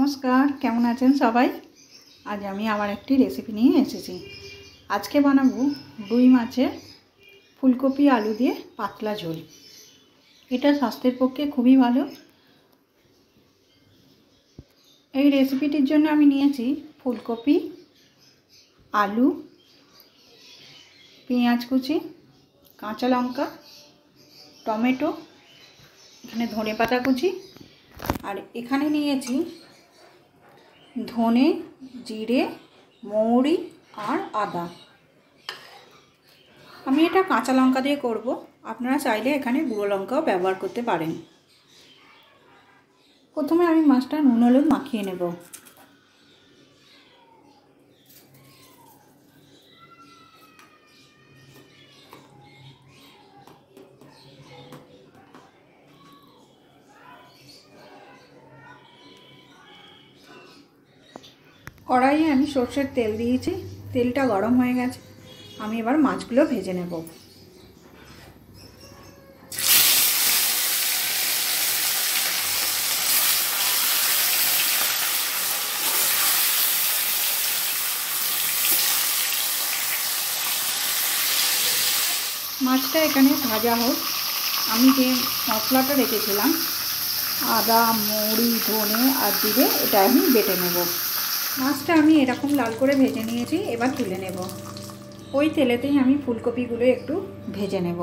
নমস্কার, কেমন আছেন সবাই? আজ আমি আবার একটি রেসিপি নিয়ে এসেছি। আজকে বানাবো রুই মাছের ফুলকপি আলু দিয়ে পাতলা ঝোল। এটা স্বাস্থ্যের পক্ষে খুবই ভালো। এই রেসিপিটির জন্য আমি নিয়েছি ফুলকপি, আলু, পেঁয়াজ কুচি, কাঁচা লঙ্কা, টমেটো, এখানে ধনেপাতা কুচি, আর এখানে নিয়েছি ধনে, জিরে, মৌরি আর আদা। আমি এটা কাঁচা লঙ্কা দিয়ে করব, আপনারা চাইলে এখানে গুঁড়ো লঙ্কাও ব্যবহার করতে পারেন। প্রথমে আমি মাছটা নুন হলুদ মাখিয়ে নেব। কড়াইয়ে আমি সর্ষের তেল দিয়েছি, তেলটা গরম হয়ে গেছে। আমি এবার মাছগুলো ভেজে নেব। মাছটা এখানে ভাজা হোক, আমি যে মশলাটা রেখেছিলাম আদা, মৌরি, ধনে আর জিরে, এটা আমি বেটে নেব। মাছটা আমি এরকম লাল করে ভেজে নিয়েছি, এবার তুলে নেব। ওই তেলেতেই আমি ফুলকপিগুলো একটু ভেজে নেব।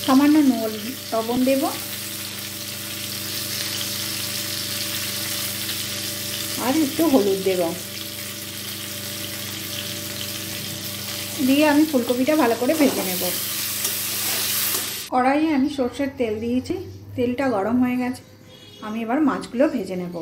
সামান্য লবণ দেব আর একটু হলুদ দেব, দিয়ে আমি ফুলকপিটা ভালো করে ভেজে নেব। কড়াইয়ে আমি সর্ষের তেল দিয়েছি, তেলটা গরম হয়ে গেছে। আমি এবার মাছগুলো ভেজে নেব।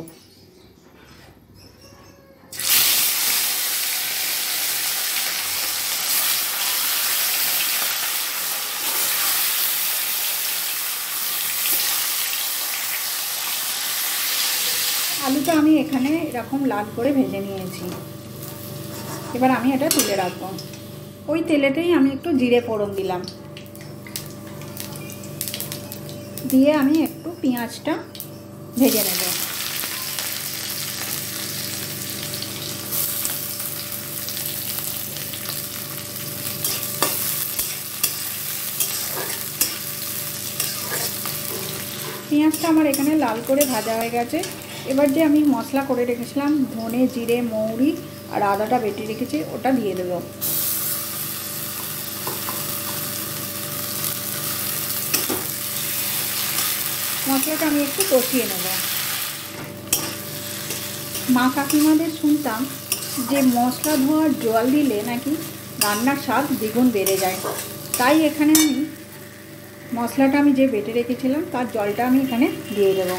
আলুটা আমি এখানে এরকম লাল করে ভেজে নিয়েছি। এবার আমি এটা তুলে রাখবো। ওই তেলেতেই আমি একটু জিরে ফোড়ন দিলাম, দিয়ে আমি একটু পেঁয়াজটা ভেজে নেব। পেঁয়াজটা আমার এখানে লাল করে ভাজা হয়ে গেছে। এবার যে আমি মশলা করে রেখেছিলাম ধনে, জিরে, মৌরি আর আদাটা বেটে রেখেছি, ওটা দিয়ে দেব। মশলাটা আমি একটু কষিয়ে নেব। মা কাকিমাদের শুনতাম যে মশলা ধোয়ার জল দিলে নাকি রান্নার স্বাদ দ্বিগুণ বেড়ে যায়। তাই এখানে আমি মশলাটা আমি যে বেটে রেখেছিলাম তার জলটা আমি এখানে দিয়ে দেব।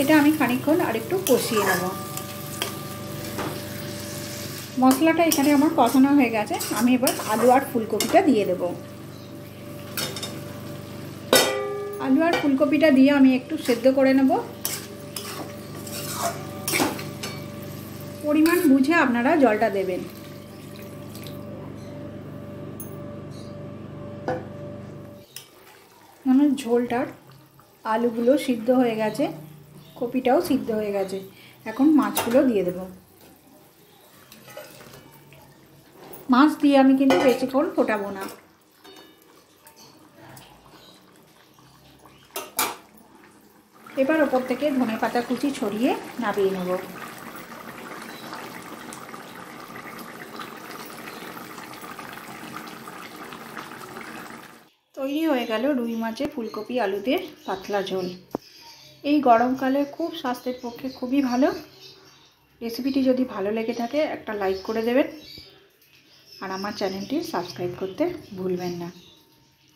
এটা আমি খানিকক্ষণ আরেকটু কষিয়ে নেব। মশলাটা এখানে আমার কষানো হয়ে গেছে। আমি এবার আলু আর ফুলকপিটা দিয়ে দেব। আলু আর ফুলকপিটা দিয়ে আমি একটু সেদ্ধ করে নেব। পরিমাণ বুঝে আপনারা জলটা দেবেন। মানে ঝোলটার আলুগুলো সিদ্ধ হয়ে গেছে, কপিটাও সিদ্ধ হয়ে গেছে। এখন মাছগুলো দিয়ে দেব। মাছ দিয়ে আমি কিন্তু বেশিক্ষণ ফোটাবো না। এবার ওপর থেকে ধনেপাতা কুচি ছড়িয়ে নামিয়ে নেব। তৈরি হয়ে গেল রুই মাছের ফুলকপি আলু দিয়ে পাতলা ঝোল। এই গরমকালে খুব স্বাস্থ্যের পক্ষে খুবই ভালো। রেসিপিটি যদি ভালো লেগে থাকে একটা লাইক করে দেবেন, আর আমার চ্যানেলটি সাবস্ক্রাইব করতে ভুলবেন না।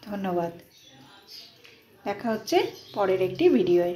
ধন্যবাদ। দেখা হচ্ছে পরের একটি ভিডিওয়।